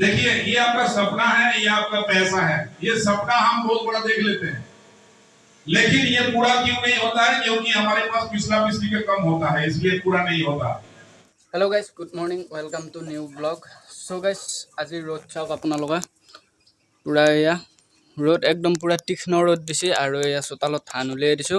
देखिए ये आपका सपना है, ये आपका पैसा है। ये सपना हम बहुत बड़ा देख लेते हैं, लेकिन ये पूरा क्यों नहीं होता है? क्योंकि हमारे पास पिछला पिछली के कम होता है, इसलिए पूरा नहीं होता। Hello guys, good morning, welcome to new blog. So guys आज रोड चाওক आपनालोके पूरा या रोड एकदम पूरा तीक्ष्ण रोड दिছে আৰু या চোতালত ধান উলিয়াই দিছো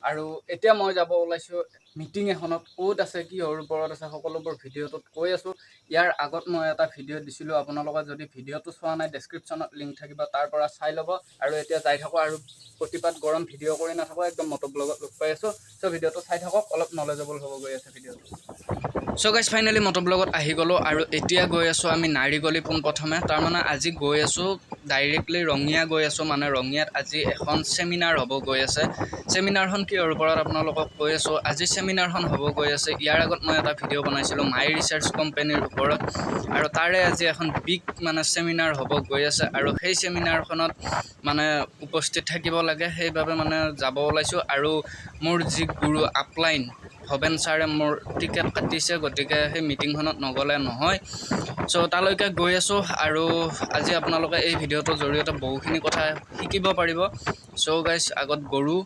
আৰু এতিয়া মই যাব ওলাইছো মিটিং এখনত। ক'ত আছে কিহৰ ওপৰত আছে সকলোবোৰ ভিডিঅ'টোত কৈ আছো। ইয়াৰ আগত মই এটা ভিডিঅ' দিছিলো, আপোনালোকে যদি ভিডিঅ'টো চোৱা নাই ডেছক্ৰিপশ্যনত লিংক থাকিব, তাৰ পৰা চাই ল'ব। আৰু এতিয়া যাই থাকো আৰু প্ৰতিপাত গৰম ভিডিঅ' কৰি নাথাকো, একদম মটো ব্লগত লগ পাই আছো। সো ভিডিঅ'টো চাই থাকক, অলপ নলেজেবল হ'ব গৈ আছে ভিডিঅ'টো। সো গাইজ ফাইনেলি মটো ব্লগত আহি গ'লো আৰু এতিয়া গৈ আছো আমি নাৰিকলি পোনপ্ৰথমে। তাৰমানে আজি গৈ আছো ডাইৰেক্টলি ৰঙিয়া গৈ আছো, মানে ৰঙিয়াত আজি এখন চেমিনাৰ হ'ব গৈ আছে। চেমিনাৰখন কিহৰ ওপৰত আপোনালোকক কৈ আছো। আজি চেমিনাৰখন হ'ব গৈ আছে, ইয়াৰ আগত মই এটা ভিডিঅ' বনাইছিলোঁ মাই ৰিচাৰ্চ কোম্পানীৰ ওপৰত, আৰু তাৰে আজি এখন বিগ মানে চেমিনাৰ হ'ব গৈ আছে। আৰু সেই চেমিনাৰখনত মানে উপস্থিত থাকিব লাগে, সেইবাবে মানে যাব ওলাইছোঁ। আৰু মোৰ যি গুৰু আপলাইন ভৱেন ছাৰে মোৰ টিকেট কাটিছে, গতিকে সেই মিটিংখনত নগ'লে নহয়। চ' তালৈকে গৈ আছোঁ আৰু আজি আপোনালোকে এই ভিডিঅ'টোৰ জৰিয়তে বহুখিনি কথা শিকিব পাৰিব। চ' গাইজ আগত গৰু।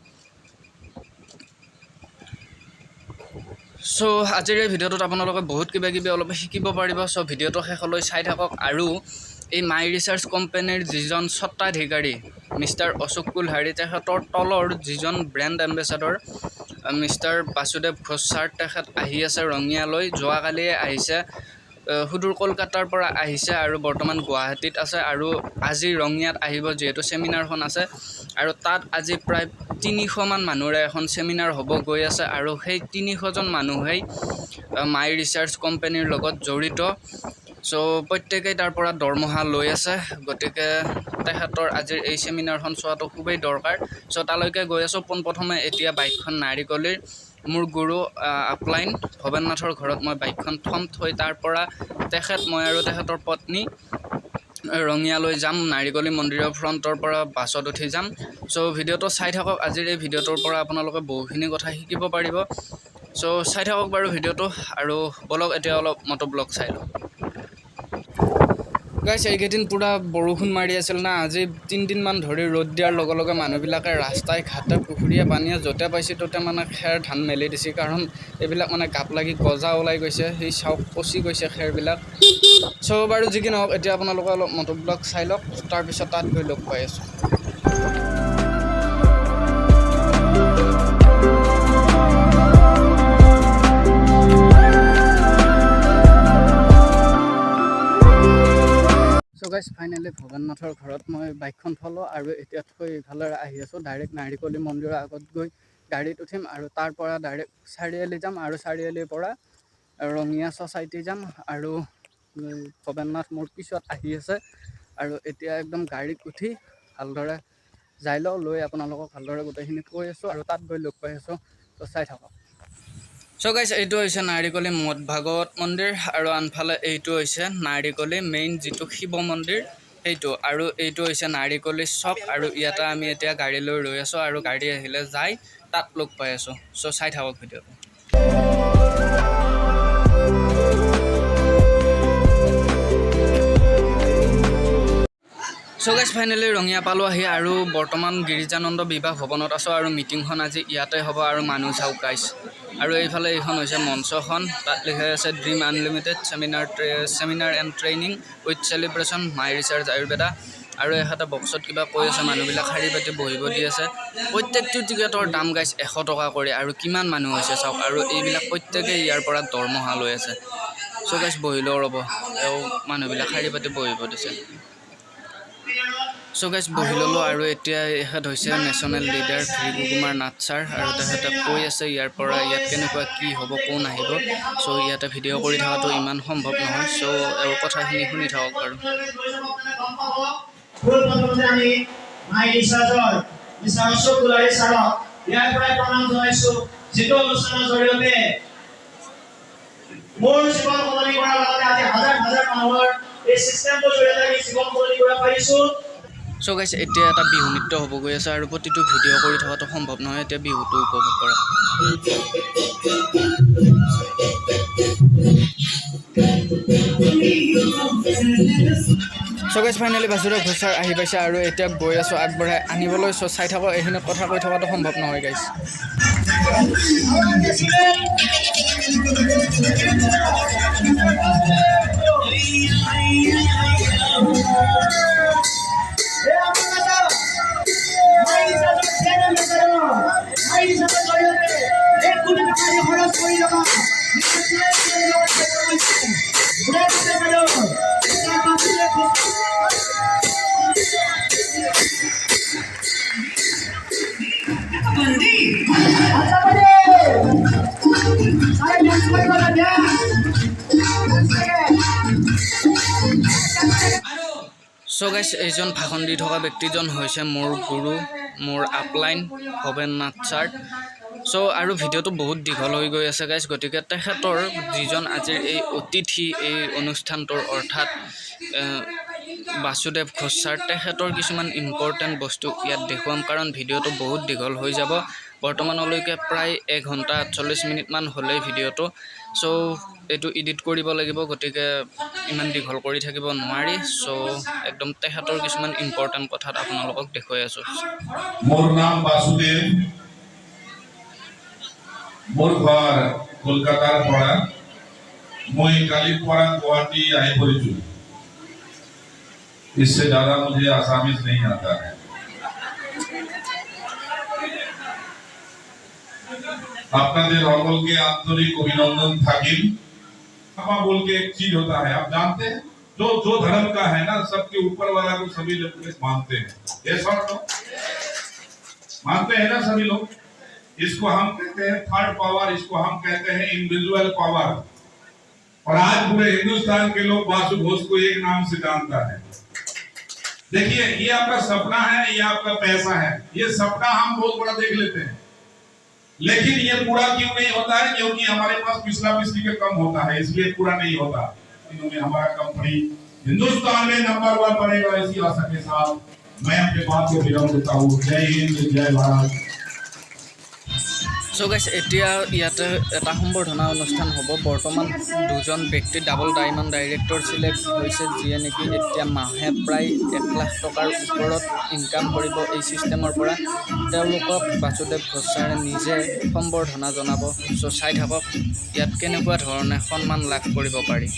চ' আজিৰ এই ভিডিঅ'টোত আপোনালোকে বহুত কিবা কিবি অলপ শিকিব পাৰিব। চ' ভিডিঅ'টো শেষলৈ চাই থাকক। আৰু এই মাই ৰিচাৰ্চ কোম্পানীৰ যিজন স্বত্বাধিকাৰী মিষ্টাৰ অশোক কুলহাৰী, তেখেতৰ তলৰ যিজন brand ambassador mister Basudev Ghosh sir, তেখেত আহি আছে ৰঙিয়ালৈ। যোৱাকালিয়ে আহিছে, সুদূৰ কলকাতাৰ পৰা আহিছে আৰু বৰ্তমান গুৱাহাটীত আছে। আৰু আজি ৰঙিয়াত আহিব, যিহেতু চেমিনাৰখন আছে। আৰু তাত আজি প্ৰায় 300মান মানুহৰে এখন চেমিনাৰ হ'ব গৈ আছে। আৰু সেই 300জন মানুহেই মাই ৰিচাৰ্চ কোম্পানীৰ লগত জড়িত। চ' প্ৰত্যেকেই তাৰ পৰা দৰমহা লৈ আছে, গতিকে তেখেতৰ আজিৰ এই চেমিনাৰখন চোৱাটো খুবেই দৰকাৰ। চ' তালৈকে গৈ আছোঁ। পোনপ্ৰথমে এতিয়া বাইকখন নাৰিকলিৰ মোৰ গুৰু আপলাইন ভৱেন নাথৰ ঘৰত মই বাইকখন থৈ তাৰ পৰা মই আৰু তেখেতৰ পত্নী ৰঙিয়ালৈ যাম। নাৰিকলি মন্দিৰৰ ফ্ৰণ্টৰ পৰা বাছত উঠি যাম। চ' ভিডিঅ'টো চাই থাকক। আজিৰ এই ভিডিঅ'টোৰ পৰা আপোনালোকে বহুখিনি কথা শিকিব পাৰিব। চ' চাই থাকক বাৰু ভিডিঅ'টো, আৰু বলক এতিয়া অলপ মটো ব্লগ চাই লওঁ। গাইছ এইকেইদিন পূৰা বৰষুণ মাৰি আছিল না। আজি 3 দিনমান ধৰি ৰ'দ দিয়াৰ লগে লগে মানুহবিলাকে ৰাস্তাই ঘাটে পুখুৰীয়ে পানীয়ে য'তে পাইছে ত'তে মানে খেৰ ধান মেলি দিছে। কাৰণ এইবিলাক মানে গাপ লাগি গজা ওলাই গৈছে, সেই চাওক পচি গৈছে খেৰবিলাক। চ' বাৰু যি কি নহওক, এতিয়া আপোনালোকে অলপ মটো ব্লগ চাই লওক, তাৰপিছত তাত গৈ লগ পাই আছোঁ। চ' গাইছ ফাইনেলি ভৱেন নাথৰ ঘৰত মই বাইকখন থলোঁ আৰু এতিয়া থৈ ইফালে আহি আছোঁ। ডাইৰেক্ট নাৰিকলি মন্দিৰৰ আগত গৈ গাড়ীত উঠিম আৰু তাৰ পৰা ডাইৰেক্ট চাৰিআলি যাম। আৰু চাৰিআলিৰ পৰা ৰঙিয়া ছ'চাইটি যাম। আৰু ভৱেন নাথ মোৰ পিছত আহি আছে। আৰু এতিয়া একদম গাড়ীত উঠি ভালদৰে যাই লওঁ, লৈ আপোনালোকক ভালদৰে গোটেইখিনি কৈ আছোঁ আৰু তাত গৈ লগ পাই আছোঁ। তো চাই থাকক। চ' গাইছ এইটো হৈছে নাৰিকলি মঠ ভাগৱত মন্দিৰ, আৰু আনফালে এইটো হৈছে নাৰিকলি মেইন যিটো শিৱ মন্দিৰ সেইটো। আৰু এইটো হৈছে নাৰিকলি চক, আৰু ইয়াতে আমি এতিয়া গাড়ী লৈ ৰৈ আছোঁ, আৰু গাড়ী আহিলে যাই তাত লগ পাই আছোঁ। চ' চাই থাকক ভিডিঅ'টো। চ' গাইছ ফাইনেলি ৰঙিয়া পালোঁ আহি, আৰু বৰ্তমান গিৰিজানন্দ বিবাহ ভৱনত আছোঁ। আৰু মিটিংখন আজি ইয়াতে হ'ব। আৰু মানুহ চাওক গাইছ। আৰু এইফালে এইখন হৈছে মঞ্চখন, তাত লিখা আছে dream unlimited seminar and training with celebration my research Ayurveda. আৰু এখেতে বক্সত কিবা কৈ আছে, মানুহবিলাক শাৰী পাতি বহিব দি আছে। প্ৰত্যেকটো টিকেটৰ দাম গাইছ 100 টকা কৰি, আৰু কিমান মানুহ হৈছে চাওক। আৰু এইবিলাক প্ৰত্যেকেই ইয়াৰ পৰা দৰমহা লৈ আছে। চ' গাইছ বহিলেও ৰ'ব, মানুহবিলাক শাৰী পাতি বহিব দিছে। চ' গাইছ বহি ল'লোঁ। আৰু এতিয়া এখেত হৈছে national leader Bhrigu Kumar Nath sir, আৰু তেখেতে কৈ আছে ইয়াত কেনেকুৱা কি হ'ব, কোন আহিব। চ' ইয়াতে ভিডিঅ' কৰি থকাটো ইমান সম্ভৱ নহয়। চ' এওঁৰ কথাখিনি শুনি থাকক বাৰু। মোৰ জীৱন সলনি কৰাৰ লগতে আজি হাজাৰ হাজাৰ মানুহৰ এই চিষ্টেমটোৰ জৰিয়তে আমি জীৱন সলনি কৰিব পাৰিছোঁ। সো গাইছ এতিয়া এটা বিহু নৃত্য হ'ব গৈ আছে আৰু প্ৰতিটো ভিডিঅ' কৰি থকাটো সম্ভৱ নহয় এতিয়া বিহুটো উপভোগ কৰা সো গাইছ ফাইনেলি বাসুদেৱ ঘোষাৰ আহি পাইছে আৰু এতিয়া গৈ আছো আগবঢ়াই আনিবলৈ সো চাই থাকক এইখিনি কথা কৈ থকাটো সম্ভৱ নহয় গাইছ সো গাইছ এইজন ভাষণ দি থকা ব্যক্তিজন হৈছে মোৰ গুৰু মোৰ upline Bhaben Nath sir so আৰু ভিডিঅ'টো বহুত দীঘল হৈ গৈ আছে গাইছ গতিকে তেখেতৰ যিজন আজিৰ এই অতিথি এই অনুষ্ঠানটোৰ অৰ্থাৎ বাসুদেৱ ঘোষ ছাৰ তেখেতৰ কিছুমান ইম্পৰ্টেণ্ট বস্তু ইয়াত দেখুৱাম কাৰণ ভিডিঅ'টো বহুত দীঘল হৈ যাব বৰ্তমানলৈকে প্ৰায় 1 ঘণ্টা 48 মিনিটমান হ'লেই ভিডিঅ'টো সো এইটো এডিট কৰিব লাগিব গতিকে ইমান দীঘল কৰি থাকিব নোৱাৰি সো একদম তেখেতৰ কিছুমান ইম্পৰ্টেণ্ট কথাত আপোনালোকক দেখুৱাই আছো মোৰ নাম বাসুদেৱ মোৰ ঘৰ কলকাতাৰ পৰা মই কালিৰ পৰা গুৱাহাটী আহি পৰিছো इससे ज्यादा मुझे आसामीज नहीं आता है আপনাদের সকলকে আন্তরিক অভিনন্দন থাকিল क्षमा बोल के एक चीज होता है आप जानते हैं जो धर्म का है ना सबके ऊपर वाला को सभी लोग मानते हैं ये सब मानते हैं ना सभी लोग इसको हम कहते हैं थर्ड पावर इसको हम कहते हैं इंडिविजुअल पावर और आज पूरे हिंदुस्तान के लोग बासु घोष को एक नाम से जानता है देखिए ये आपका सपना है ये आपका पैसा है ये सपना हम बहुत बड़ा देख लेते हैं लेकिन ये पूरा क्यों नहीं होता है क्योंकि हमारे पास पिछला पिछली का कम होता है इसलिए पूरा नहीं होता इन्होंने हमारा कंपनी हिंदुस्तान में नंबर 1 बनेगा इसी आशा के साथ मैं अपने बात को विराम देता हूँ जय हिंद जय भारत সো গাইছ এতিয়া ইয়াতে এটা সম্বৰ্ধনা অনুষ্ঠান হ'ব বৰ্তমান দুজন ব্যক্তি ডাবল ডায়মণ্ড ডাইৰেক্টৰ সিলেক্ট হৈছে যিয়ে নেকি এতিয়া মাহে প্ৰায় 1 লাখ টকাৰ ওপৰত ইনকাম কৰিব এই সিস্টেমৰ পৰা তেওঁলোকক বাসুদেৱ ঘোষ ছাৰে নিজে সম্বৰ্ধনা জনাব সো চাই থাকক ইয়াত কেনেকুৱা ধৰণে সন্মান লাভ কৰিব পাৰি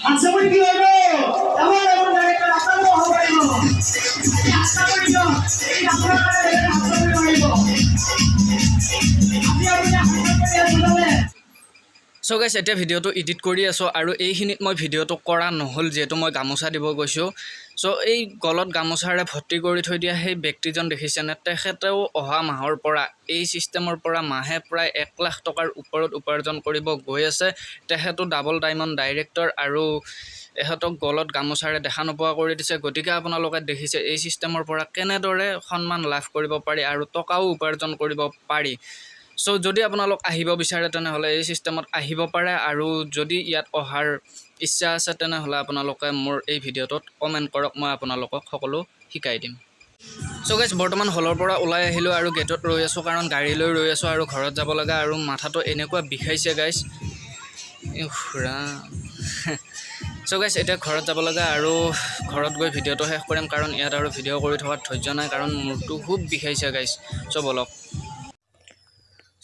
আচ্ছা বলি কি হলো আমার এমন ডাইরেক্টর আপনারও হবে পারিব আচ্ছা বলি তো এই আপনারা আচ্ছা বলি পারিব সো গাইছ এতিয়া ভিডিঅ'টো এডিট কৰি আছোঁ আৰু এইখিনিত মই ভিডিঅ'টো কৰা নহ'ল যিহেতু মই গামোচা দিব গৈছোঁ সো এই গলত গামোচাৰে ভৰ্তি কৰি থৈ দিয়া সেই ব্যক্তিজন দেখিছেনে তেখেতেও অহা মাহৰ পৰা এই ছিষ্টেমৰ পৰা মাহে প্ৰায় 1 লাখ টকাৰ ওপৰত উপাৰ্জন কৰিব গৈ আছে তেখেতো ডাবল ডায়মণ্ড ডাইৰেক্টৰ আৰু এহঁতক গলত গামোচাৰে দেখা নোপোৱা কৰি দিছে গতিকে আপোনালোকে দেখিছে এই ছিষ্টেমৰ পৰা কেনেদৰে সন্মান লাভ কৰিব পাৰি আৰু টকাও উপাৰ্জন কৰিব পাৰি সো যদি আপোনালোক আহিব বিচাৰে তেনেহ'লে এই ছিষ্টেমত আহিব পাৰে আৰু যদি ইয়াত অহাৰ ইচ্ছা আছে তেনেহ'লে আপোনালোকে মোৰ এই ভিডিঅ'টোত কমেণ্ট কৰক মই আপোনালোকক সকলো শিকাই দিম সো গাইছ বৰ্তমান হলৰ পৰা ওলাই আহিলোঁ আৰু গেটত ৰৈ আছোঁ কাৰণ গাড়ী লৈ ৰৈ আছোঁ আৰু ঘৰত যাব লগা আৰু মাথাটো এনেকুৱা বিষাইছে গাইছ সো গাইছ এতিয়া ঘৰত যাব লগা আৰু ঘৰত গৈ ভিডিঅ'টো শেষ কৰিম কাৰণ ইয়াত আৰু ভিডিঅ' কৰি থকাত ধৈৰ্য নাই কাৰণ মূৰটো খুব বিষাইছে গাইছ সো বলক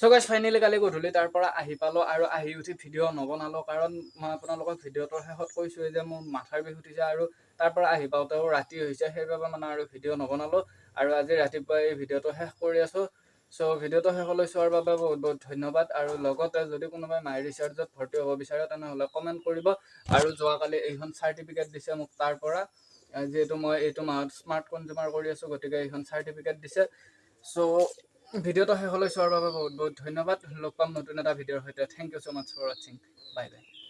সো গাইছ ফাইনেলি কালি গধূলি তাৰ পৰা আহি পালোঁ আৰু আহি উঠি ভিডিঅ' নবনালোঁ কাৰণ মই আপোনালোকক ভিডিঅ'টোৰ শেষত কৈছোঁৱে যে মোৰ মাথাৰ বিষ উঠিছে আৰু তাৰ পৰা আহি পাওঁতেও ৰাতি হৈছে সেইবাবে মানে আৰু ভিডিঅ' নবনালোঁ আৰু আজি ৰাতিপুৱা এই ভিডিঅ'টো শেষ কৰি আছোঁ সো ভিডিঅ'টো শেষলৈ চোৱাৰ বাবে বহুত বহুত ধন্যবাদ আৰু লগতে যদি কোনোবাই মাই ৰিচাৰ্জত ভৰ্তি হ'ব বিচাৰে তেনেহ'লে কমেণ্ট কৰিব আৰু যোৱাকালি এইখন চাৰ্টিফিকেট দিছে মোক তাৰ পৰা যিহেতু মই এইটো মাহত স্মাৰ্ট কনজিউমাৰ কৰি আছোঁ গতিকে এইখন চাৰ্টিফিকেট দিছে সো ভিডিঅ'টো শেষলৈ চোৱাৰ বাবে বহুত বহুত ধন্যবাদ লগ পাম নতুন এটা ভিডিঅ'ৰ সৈতে thank you so' much for ৱাচিং বাই বাই